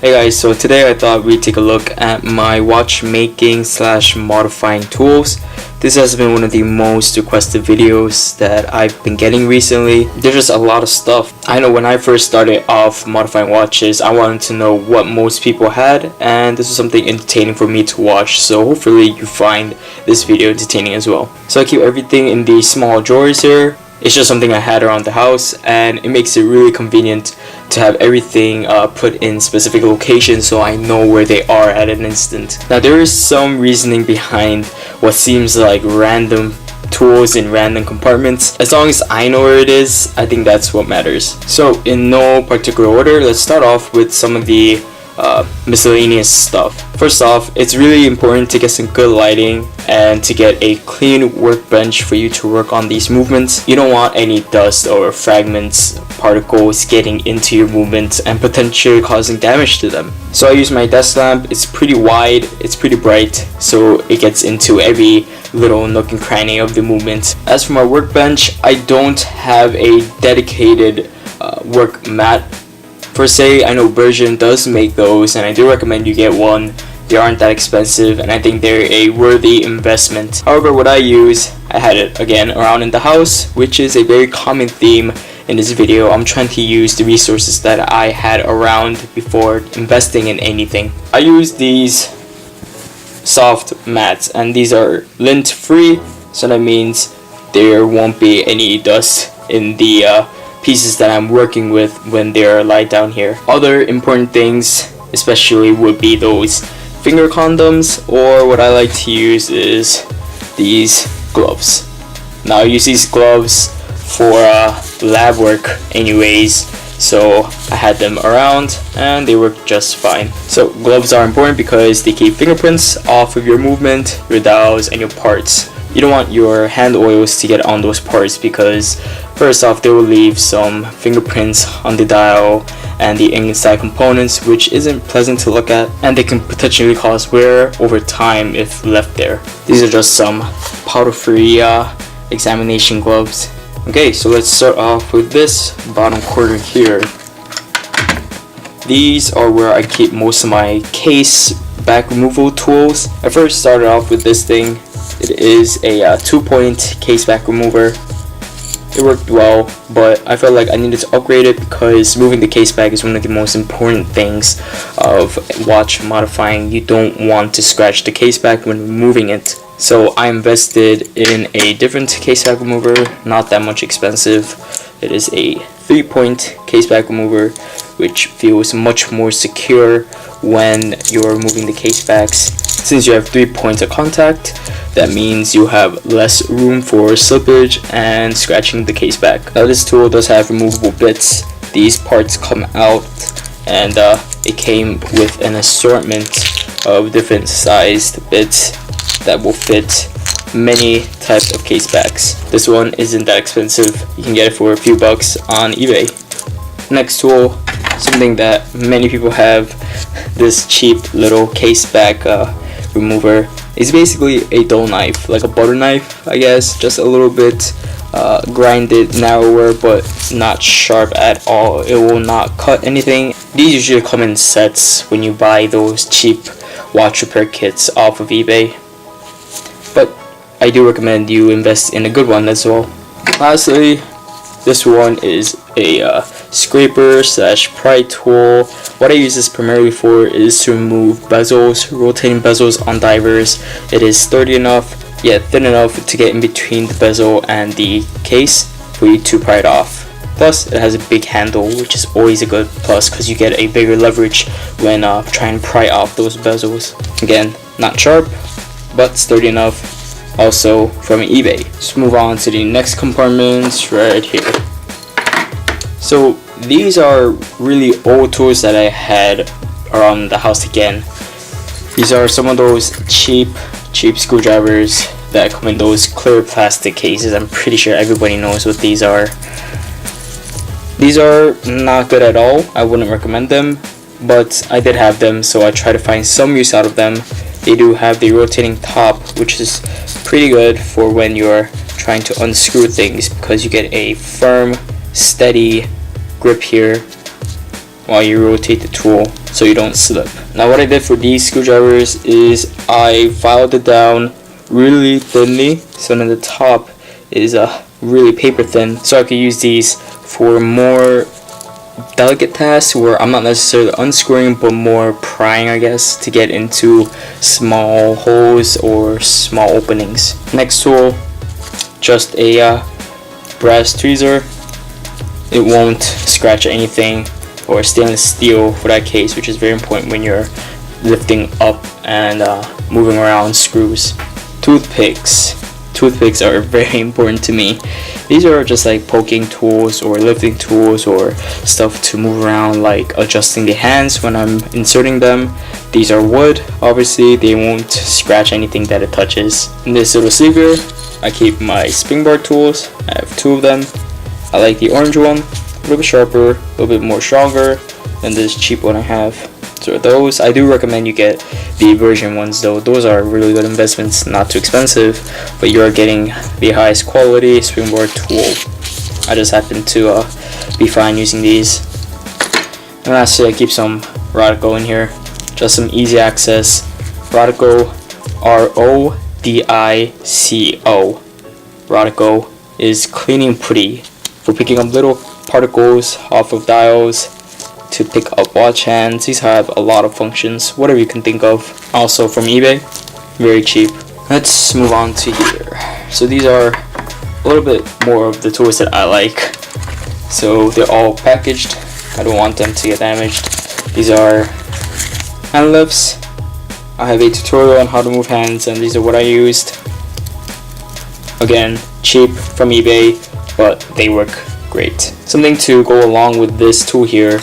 Hey guys, so today I thought we'd take a look at my watchmaking / modifying tools. This has been one of the most requested videos that I've been getting recently. There's just a lot of stuff. I know when I first started off modifying watches, I wanted to know what most people had, and this is something entertaining for me to watch, so hopefully you find this video entertaining as well. So I keep everything in these small drawers here. It's just something I had around the house, and it makes it really convenient to have everything put in specific locations so I know where they are at an instant. Now there is some reasoning behind what seems like random tools in random compartments. As long as I know where it is, I think that's what matters. So in no particular order, let's start off with some of the miscellaneous stuff. First off, it's really important to get some good lighting and to get a clean workbench for you to work on these movements. You don't want any dust or fragments, particles getting into your movements and potentially causing damage to them. So I use my desk lamp. It's pretty wide, it's pretty bright, so it gets into every little nook and cranny of the movement. As for my workbench, I don't have a dedicated work mat per se. I know Version does make those, and I do recommend you get one. They aren't that expensive, and I think they're a worthy investment. However, what I use, I had it again around in the house, which is a very common theme in this video. I'm trying to use the resources that I had around before investing in anything. I use these soft mats, and these are lint free, so that means there won't be any dust in the pieces that I'm working with when they're laid down here. Other important things especially would be those finger condoms, or what I like to use is these gloves. Now I use these gloves for lab work anyways, so I had them around and they work just fine. So gloves are important because they keep fingerprints off of your movement, your dials, and your parts. You don't want your hand oils to get on those parts because first off, they will leave some fingerprints on the dial and the inside components, which isn't pleasant to look at, and they can potentially cause wear over time if left there. These are just some powder-free examination gloves. Okay, so let's start off with this bottom corner here. These are where I keep most of my case back removal tools. I first started off with this thing. It is a 2-point case back remover. It worked well, but I felt like I needed to upgrade it because moving the case back is one of the most important things of watch modifying. You don't want to scratch the case back when removing it. So I invested in a different case back remover, not that much expensive. It is a 3-point case back remover, which feels much more secure when you're removing the case backs. Since you have 3 points of contact, that means you have less room for slippage and scratching the case back. Now this tool does have removable bits. These parts come out, and it came with an assortment of different sized bits that will fit many types of case backs. This one isn't that expensive. You can get it for a few bucks on eBay. Next tool, something that many people have, this cheap little case back remover. It's basically a dull knife, like a butter knife, I guess, just a little bit grinded, narrower, but not sharp at all. It will not cut anything. These usually come in sets when you buy those cheap watch repair kits off of eBay, but I do recommend you invest in a good one as well. Lastly, this one is a scraper / pry tool. What I use this primarily for is to remove bezels, rotating bezels on divers. It is sturdy enough, yet thin enough to get in between the bezel and the case for you to pry it off. Plus, it has a big handle, which is always a good plus because you get a bigger leverage when trying to pry off those bezels. Again, not sharp, but sturdy enough. Also from eBay. Let's move on to the next compartments right here. So these are really old tools that I had around the house again. These are some of those cheap screwdrivers that come in those clear plastic cases. I'm pretty sure everybody knows what these are. These are not good at all. I wouldn't recommend them, but I did have them, so I try to find some use out of them. They do have the rotating top, which is pretty good for when you're trying to unscrew things because you get a firm, steady grip here while you rotate the tool so you don't slip. Now what I did for these screwdrivers is I filed it down really thinly, so then the top is really paper thin, so I could use these for more delicate tasks where I'm not necessarily unscrewing but more prying, I guess, to get into small holes or small openings. Next tool, just a brass tweezer. It won't scratch anything, or stainless steel for that case, which is very important when you're lifting up and moving around screws. Toothpicks are very important to me. These are just like poking tools or lifting tools or stuff to move around, like adjusting the hands when I'm inserting them. These are wood, obviously they won't scratch anything that it touches. In this little sleeve, I keep my springboard tools. I have 2 of them. I like the orange one, a little bit sharper, a little bit more stronger than this cheap one I have. So those, I do recommend you get the version ones though. Those are really good investments, not too expensive, but you're getting the highest quality springboard tool. I just happen to be fine using these. And lastly, I keep some Rodico in here, just some easy access Rodico, Rodico. Rodico is cleaning putty for picking up little particles off of dials, to pick up watch hands. These have a lot of functions, whatever you can think of. Also from eBay, very cheap. Let's move on to here. So these are a little bit more of the tools that I like. So they're all packaged. I don't want them to get damaged. These are hand lifts. I have a tutorial on how to move hands, and these are what I used. Again, cheap from eBay, but they work great. Something to go along with this tool here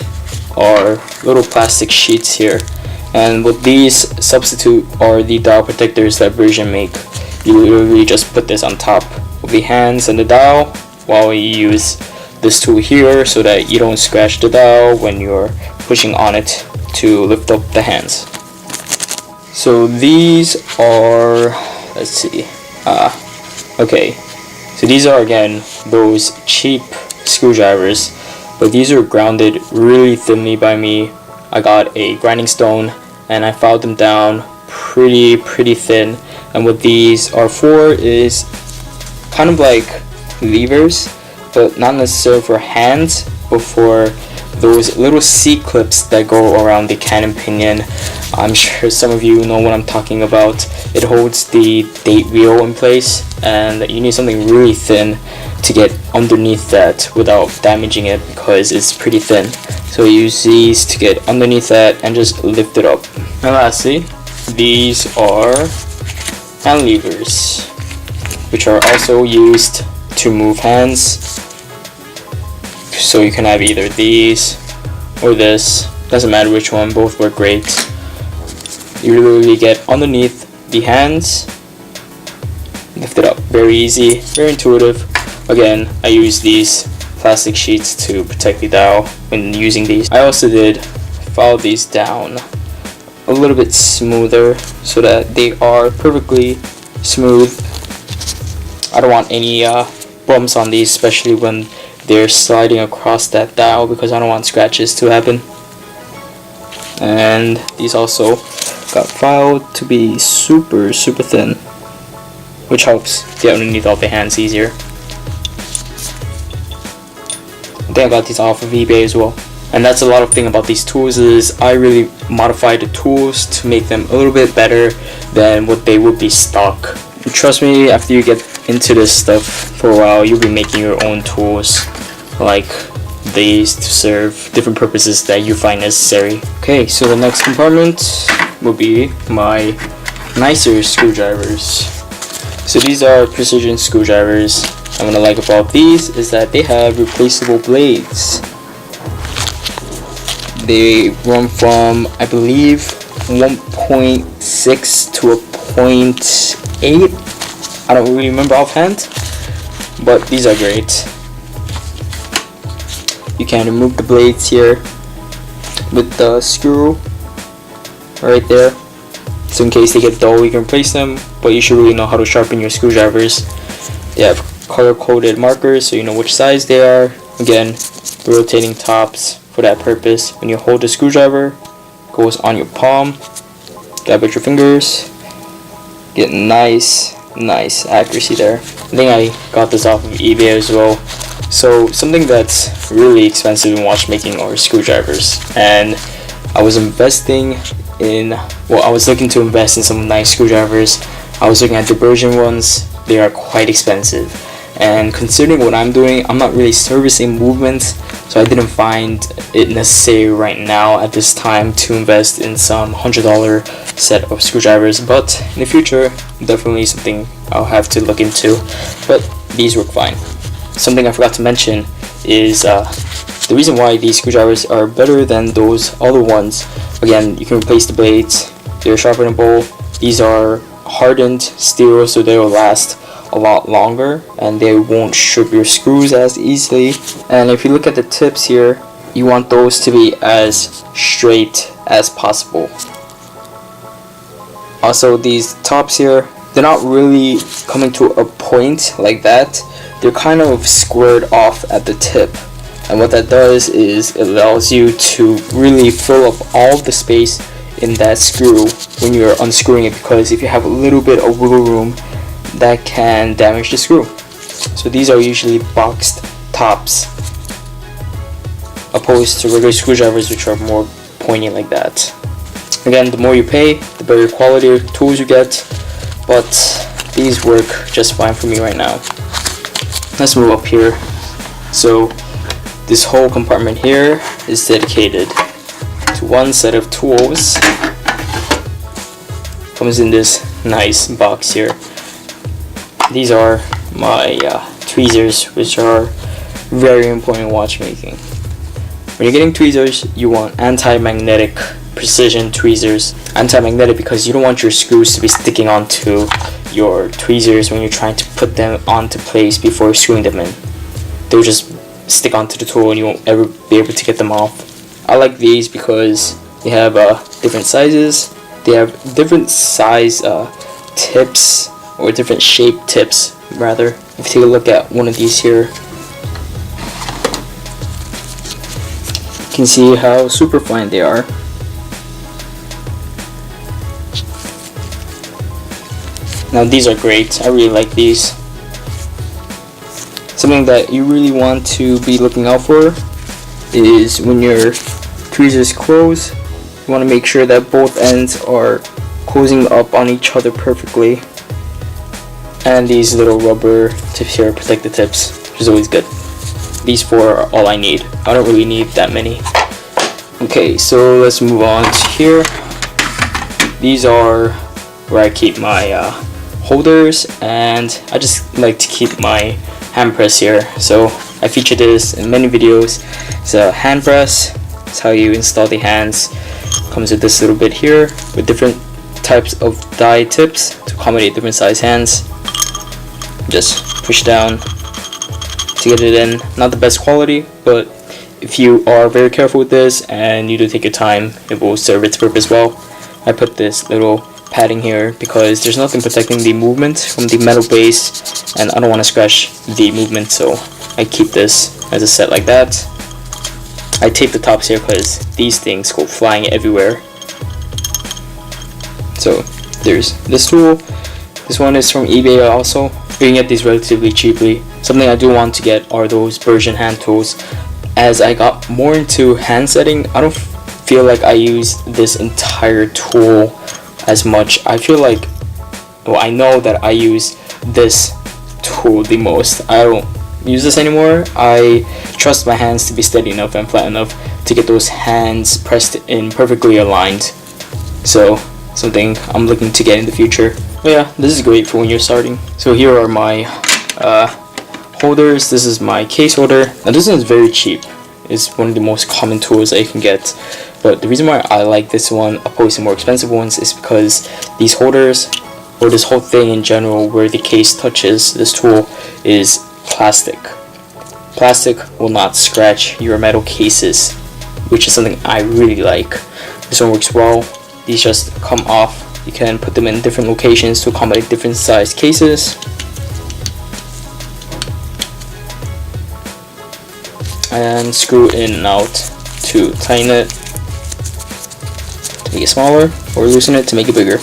are little plastic sheets here, and what these substitute are the dial protectors that Version make. You literally just put this on top of the hands and the dial while you use this tool here so that you don't scratch the dial when you're pushing on it to lift up the hands. So these are, let's see, okay, so these are again those cheap screwdrivers, but these are grounded really thinly by me. I got a grinding stone and I filed them down pretty thin, and what these are for is kind of like levers, but not necessarily for hands, but for those little C-clips that go around the cannon pinion. I'm sure some of you know what I'm talking about. It holds the date wheel in place, and you need something really thin to get underneath that without damaging it because it's pretty thin. So I use these to get underneath that and just lift it up. And lastly, these are hand levers, which are also used to move hands. So you can have either these or this, doesn't matter which one, both work great. You literally get underneath the hands, lift it up, very easy, very intuitive. Again, I use these plastic sheets to protect the dial when using these. I also did file these down a little bit smoother so that they are perfectly smooth. I don't want any bumps on these, especially when they're sliding across that dial, because I don't want scratches to happen. And these also got filed to be super thin, which helps get underneath all the hands easier. I think I got these off of eBay as well. And that's a lot of thing about these tools, is I really modified the tools to make them a little bit better than what they would be stock. And trust me, after you get into this stuff for a while, you'll be making your own tools like these to serve different purposes that you find necessary. Okay, so the next compartment will be my nicer screwdrivers. So these are precision screwdrivers. And what I like about these is that they have replaceable blades. They run from, I believe, 1.6 to a 0.8. I don't really remember offhand, but these are great. You can remove the blades here with the screw right there. So in case they get dull, you can replace them, but you should really know how to sharpen your screwdrivers. They have color-coded markers so you know which size they are. Again, rotating tops for that purpose. When you hold the screwdriver, it goes on your palm, grab with your fingers, get nice accuracy there. I think I got this off of eBay as well. So something that's really expensive in watchmaking are screwdrivers, and I was looking to invest in some nice screwdrivers. I was looking at the Virgin ones. They are quite expensive, and considering what I'm doing, I'm not really servicing movements, so I didn't find it necessary right now at this time to invest in some $100 set of screwdrivers. But in the future, definitely something I'll have to look into, but these work fine. Something I forgot to mention is the reason why these screwdrivers are better than those other ones. Again, you can replace the blades, they're sharper than a bowl. These are hardened steel, so they will last a lot longer and they won't strip your screws as easily. And if you look at the tips here, you want those to be as straight as possible. Also, these tops here, they're not really coming to a point like that. They're kind of squared off at the tip, and what that does is it allows you to really fill up all the space in that screw when you're unscrewing it, because if you have a little bit of wiggle room, that can damage the screw. So these are usually boxed tops opposed to regular screwdrivers, which are more pointy like that. Again, the more you pay, the better quality of tools you get, but these work just fine for me right now. Let's move up here. So this whole compartment here is dedicated to one set of tools. Comes in this nice box here. These are my tweezers, which are very important in watchmaking. When you're getting tweezers, you want anti-magnetic precision tweezers. Anti-magnetic because you don't want your screws to be sticking onto your tweezers when you're trying to put them onto place before screwing them in. They'll just stick onto the tool and you won't ever be able to get them off. I like these because they have different sizes. They have different size tips, or different shape tips rather. If you take a look at one of these here, you can see how super fine they are. Now these are great. I really like these. Something that you really want to be looking out for is when your tweezers close, you want to make sure that both ends are closing up on each other perfectly. And these little rubber tips here protect the tips, which is always good. These four are all I need. I don't really need that many. Okay, so let's move on to here. These are where I keep my holders, and I just like to keep my hand press here. So I feature this in many videos. It's a hand press. It's how you install the hands. Comes with this little bit here with different types of die tips to accommodate different size hands. Just push down to get it in. Not the best quality, but if you are very careful with this and you do take your time, it will serve its purpose well. I put this little padding here because there's nothing protecting the movement from the metal base, and I don't want to scratch the movement, so I keep this as a set like that. I tape the tops here because these things go flying everywhere. So there's this tool. This one is from eBay also. You can get these relatively cheaply. Something I do want to get are those Virgin hand tools. As I got more into hand setting, I don't feel like I use this entire tool as much. I feel like, well, I know that I use this tool the most. I don't use this anymore. I trust my hands to be steady enough and flat enough to get those hands pressed in perfectly aligned. So something I'm looking to get in the future. But yeah, this is great for when you're starting. So here are my holders. This is my case holder. Now this one is very cheap. It's one of the most common tools that you can get. But the reason why I like this one opposed to more expensive ones is because these holders, or this whole thing in general where the case touches this tool, is plastic. Plastic will not scratch your metal cases, which is something I really like. This one works well. These just come off. You can put them in different locations to accommodate different size cases. And screw in and out to tighten it to make it smaller, or loosen it to make it bigger.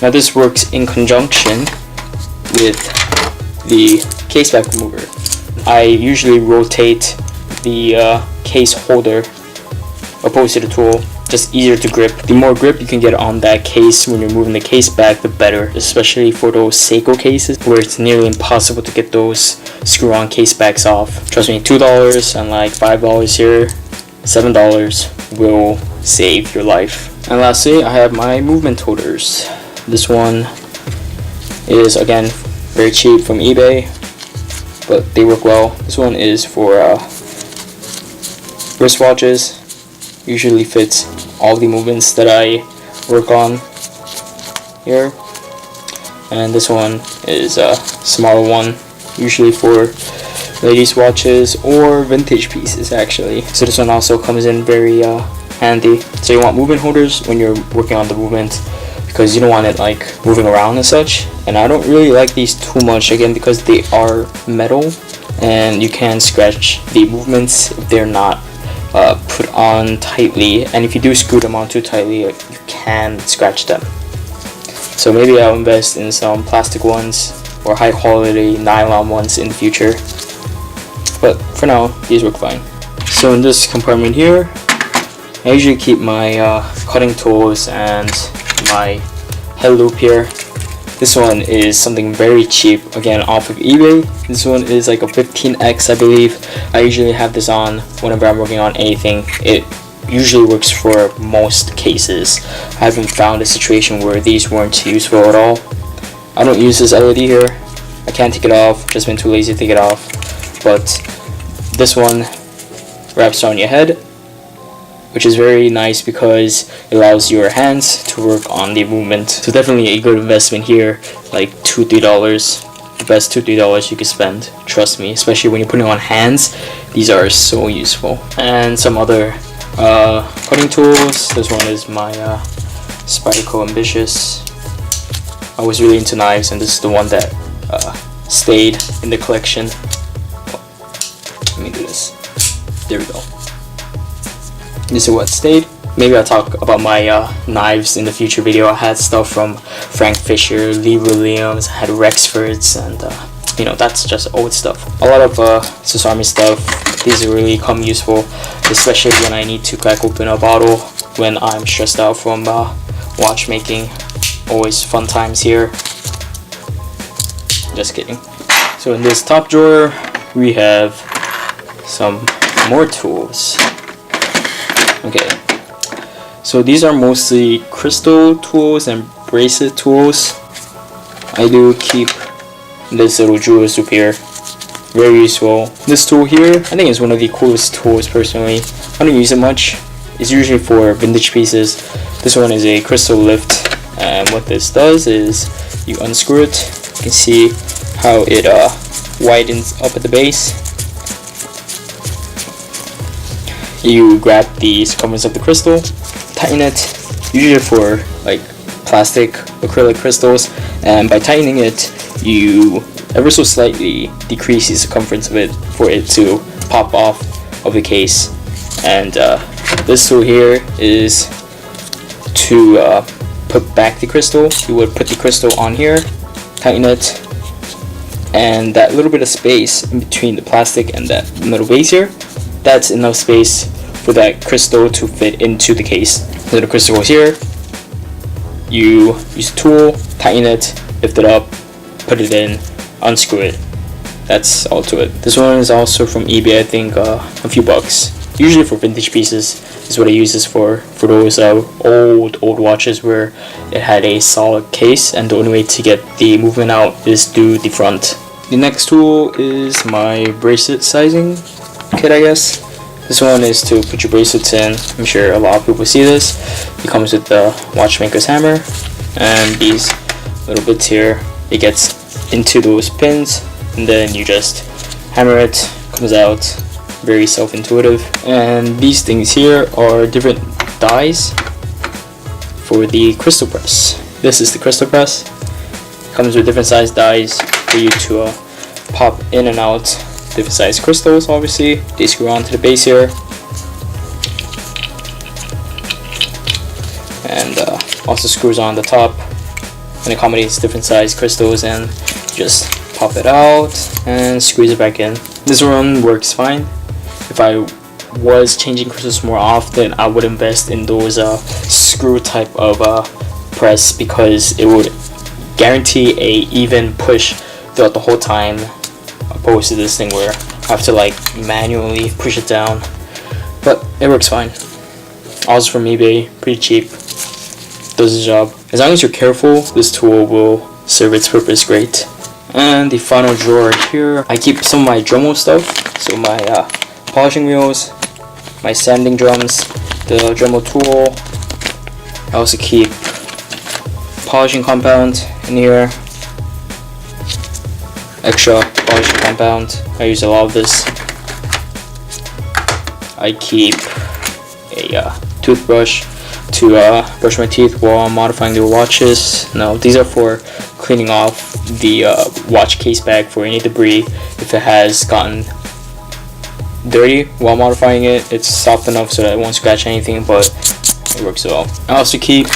Now this works in conjunction with the case back remover. I usually rotate the case holder opposed to the tool, just easier to grip. The more grip you can get on that case when you're moving the case back, the better, especially for those Seiko cases where it's nearly impossible to get those screw-on case backs off. Trust me, $2 and like $5 here, $7 will save your life. And lastly, I have my movement holders. This one is again very cheap from eBay, but they work well. This one is for wristwatches. Usually fits all the movements that I work on here. And this one is a smaller one, usually for ladies' watches or vintage pieces actually. So this one also comes in very handy. So you want movement holders when you're working on the movement, because you don't want it like moving around and such. And I don't really like these too much, again because they are metal and you can scratch the movements if they're not put on tightly, and if you do screw them on too tightly, you can scratch them. So maybe I'll invest in some plastic ones or high quality nylon ones in the future, but for now these work fine. So in this compartment here, I usually keep my cutting tools and my head loop here. This one is something very cheap, again off of eBay. This one is like a 15x I believe. I usually have this on whenever I'm working on anything. It usually works for most cases. I haven't found a situation where these weren't useful at all. I don't use this LED here. I can't take it off, just been too lazy to take it off. But this one wraps around your head, which is very nice because it allows your hands to work on the movement. So definitely a good investment here, like $2-3, the best $2-3 you could spend, trust me, especially when you're putting on hands. These are so useful. And some other cutting tools. This one is my Spyderco Ambitious. I was really into knives, and this is the one that stayed in the collection. Let me do this. There we go. This is what stayed. Maybe I'll talk about my knives in the future video. I had stuff from Frank Fisher, Lee Williams, I had Rexfords, and you know, that's just old stuff. A lot of Swiss Army stuff. These really come useful, especially when I need to crack open a bottle when I'm stressed out from watchmaking. Always fun times here. Just kidding. So in this top drawer we have some more tools. Okay, so these are mostly crystal tools and bracelet tools. I do keep this little jeweler soup here, very useful. This tool here, I think is one of the coolest tools personally. I don't use it much. It's usually for vintage pieces. This one is a crystal lift, and what this does is you unscrew it. You can see how it widens up at the base. You grab the circumference of the crystal, tighten it, usually for like plastic acrylic crystals, and by tightening it you ever so slightly decrease the circumference of it for it to pop off of the case. And this tool here is to put back the crystal. You would put the crystal on here, tighten it, and that little bit of space in between the plastic and that middle base here, that's enough space for that crystal to fit into the case. So the crystal goes here, you use a tool, tighten it, lift it up, put it in, unscrew it. That's all to it. This one is also from eBay, I think a few bucks. Usually for vintage pieces is what I use this for those old watches where it had a solid case and the only way to get the movement out is through the front. The next tool is my bracelet sizing kit, I guess. This one is to put your bracelets in. I'm sure a lot of people see this. It comes with the watchmaker's hammer and these little bits here. It gets into those pins and then you just hammer it, comes out. Very self-intuitive. And these things here are different dies for the crystal press. This is the crystal press. Comes with different size dies for you to pop in and out different size crystals. Obviously, they screw onto the base here, and also screws on the top and accommodates different size crystals, and just pop it out and squeeze it back in. This one works fine. If I was changing crystals more often, I would invest in those screw type of press, because it would guarantee a even push throughout the whole time, opposed to this thing where I have to like manually push it down. But it works fine. Also from eBay, pretty cheap, does the job. As long as you're careful, this tool will serve its purpose great. And the final drawer here, I keep some of my Dremel stuff, so my polishing wheels, my sanding drums, the Dremel tool. I also keep polishing compound in here, extra polishing compound. I use a lot of this. I keep a toothbrush to brush my teeth while I'm modifying the watches. Now these are for cleaning off the watch case bag for any debris. If it has gotten dirty while modifying it, it's soft enough so that it won't scratch anything, but it works well. I also keep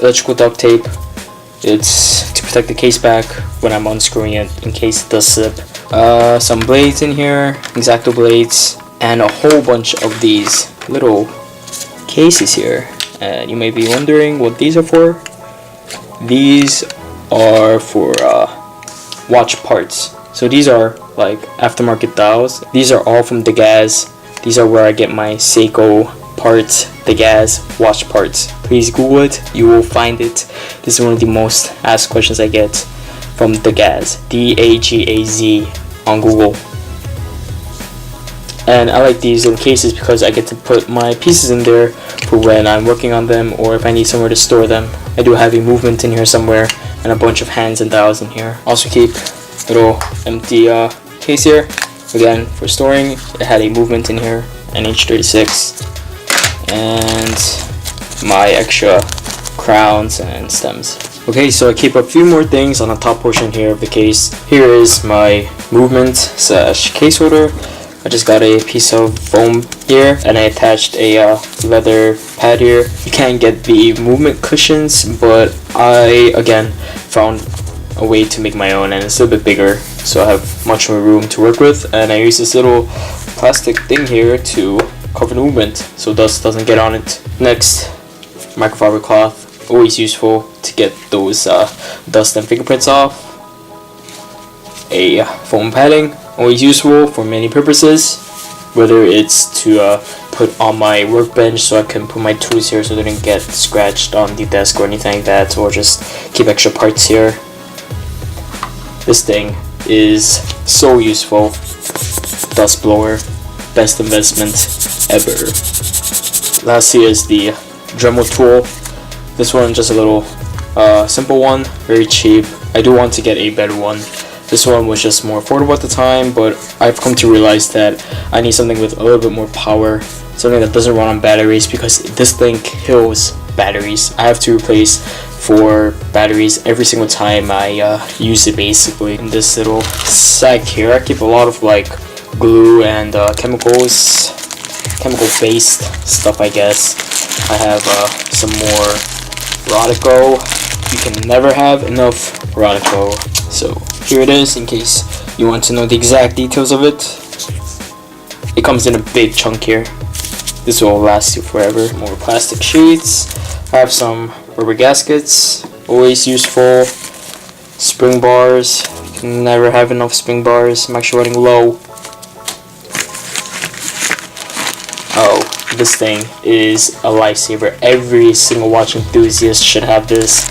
electrical duct tape. It's to protect the case back when I'm unscrewing it in case it does slip. Some blades in here, X-Acto blades, and a whole bunch of these little cases here. And you may be wondering what these are for. These are for watch parts. So these are like aftermarket dials. These are all from Degas. These are where I get my Seiko parts, Degas watch parts. Please Google it, you will find it. This is one of the most asked questions I get from Degas, D-A-G-A-Z on Google. And I like these little cases because I get to put my pieces in there for when I'm working on them, or if I need somewhere to store them. I do have a movement in here somewhere and a bunch of hands and dials in here. Also keep a little empty case here, again for storing. It had a movement in here, an H36, and my extra crowns and stems. Okay, so I keep a few more things on the top portion here of the case. Here is my movement slash case holder. I just got a piece of foam here, and I attached a leather pad here. You can't get the movement cushions, but I again found a way to make my own, and it's a little bit bigger, so I have much more room to work with. And I use this little plastic thing here to cover the movement so dust doesn't get on it. Next, microfiber cloth, always useful to get those dust and fingerprints off. A foam padding, always useful for many purposes, whether it's to put on my workbench so I can put my tools here so they don't get scratched on the desk or anything like that, or just keep extra parts here. This thing is so useful. Dust blower, best investment ever. Lastly is the Dremel tool. This one just a little simple one, very cheap. I do want to get a better one. This one was just more affordable at the time, but I've come to realize that I need something with a little bit more power, something that doesn't run on batteries, because this thing kills batteries. I have to replace 4 batteries every single time I use it basically. In this little sack here, I keep a lot of like glue and chemicals, chemical based stuff I guess. I have some more Rodico. You can never have enough Rodico. So here it is in case you want to know the exact details of it. It comes in a big chunk here. This will last you forever. More plastic sheets. I have some rubber gaskets, always useful. Spring bars, you can never have enough spring bars. I'm actually running low. Oh, this thing is a lifesaver. Every single watch enthusiast should have this.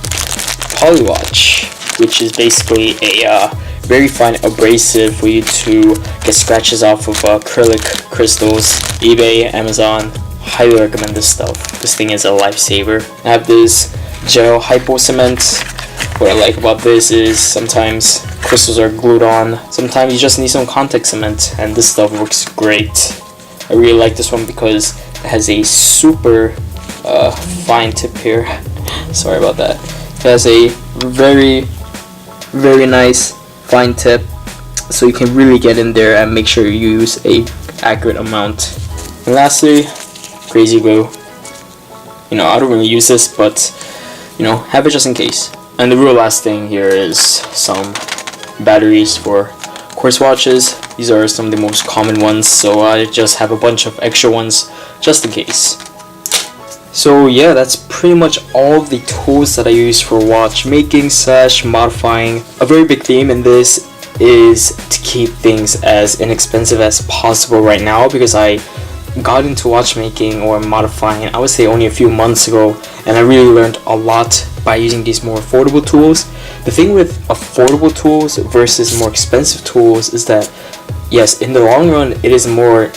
Polywatch, which is basically a very fine abrasive for you to get scratches off of acrylic crystals. eBay, Amazon, highly recommend this stuff. This thing is a lifesaver. I have this gel hypo cement. What I like about this is sometimes crystals are glued on. Sometimes you just need some contact cement, and this stuff works great. I really like this one because it has a super fine tip here. Sorry about that. It has a very nice fine tip, so you can really get in there and make sure you use a accurate amount. And lastly, crazy glue. You know, I don't really use this, but you know, have it just in case. And the real last thing here is some batteries for quartz watches. These are some of the most common ones, so I just have a bunch of extra ones just in case. So yeah, that's pretty much all of the tools that I use for watchmaking slash modifying. A very big theme in this is to keep things as inexpensive as possible right now, because I got into watchmaking or modifying, I would say, only a few months ago, and I really learned a lot by using these more affordable tools. The thing with affordable tools versus more expensive tools is that yes, in the long run it is more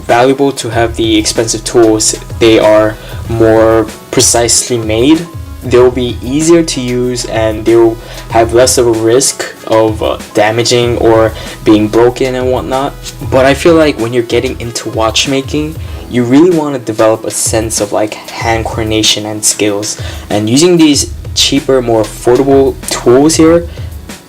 valuable to have the expensive tools. They are more precisely made, they'll be easier to use, and they'll have less of a risk of damaging or being broken and whatnot. But I feel like when you're getting into watchmaking, you really want to develop a sense of like hand coordination and skills, and using these cheaper, more affordable tools here,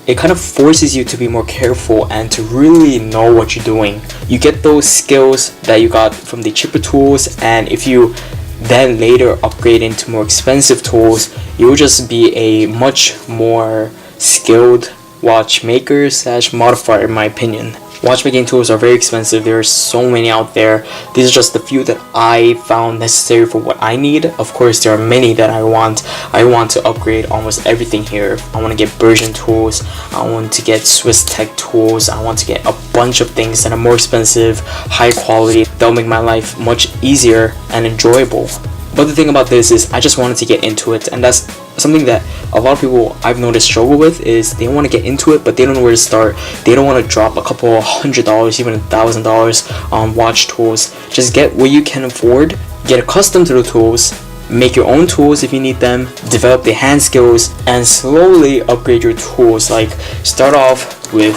it kind of forces you to be more careful and to really know what you're doing. You get those skills that you got from the cheaper tools, and if you then later upgrade into more expensive tools, you'll just be a much more skilled watchmaker slash modifier, in my opinion. Watchmaking tools are very expensive. There are so many out there. These are just the few that I found necessary for what I need. Of course, there are many that I want. I want to upgrade almost everything here. I want to get Bergen tools. I want to get Swiss Tech tools. I want to get a bunch of things that are more expensive, high quality. That'll make my life much easier and enjoyable. But the thing about this is I just wanted to get into it, and that's something that a lot of people I've noticed struggle with, is they want to get into it but they don't know where to start. They don't want to drop a couple $100, even $1,000 on watch tools. Just get what you can afford, get accustomed to the tools, make your own tools if you need them, develop the hand skills, and slowly upgrade your tools. Like, start off with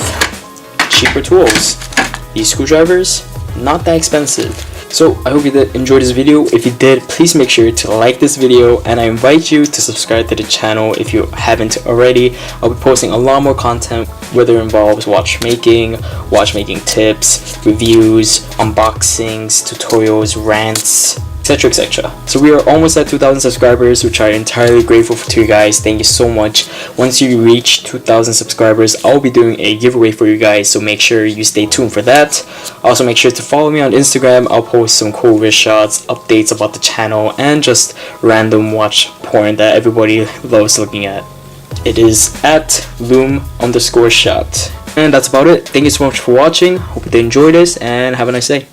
cheaper tools. These screwdrivers, not that expensive. So I hope you did enjoy this video. If you did, please make sure to like this video, and I invite you to subscribe to the channel if you haven't already. I'll be posting a lot more content, whether it involves watchmaking tips, reviews, unboxings, tutorials, rants, etc, etc. So we are almost at 2,000 subscribers, which I'm entirely grateful to you guys. Thank you so much. Once you reach 2,000 subscribers, I'll be doing a giveaway for you guys, so make sure you stay tuned for that. Also, make sure to follow me on Instagram. I'll post some cool wrist shots, updates about the channel, and just random watch porn that everybody loves looking at. It is at loom_shot. And that's about it. Thank you so much for watching. Hope you enjoyed this, and have a nice day.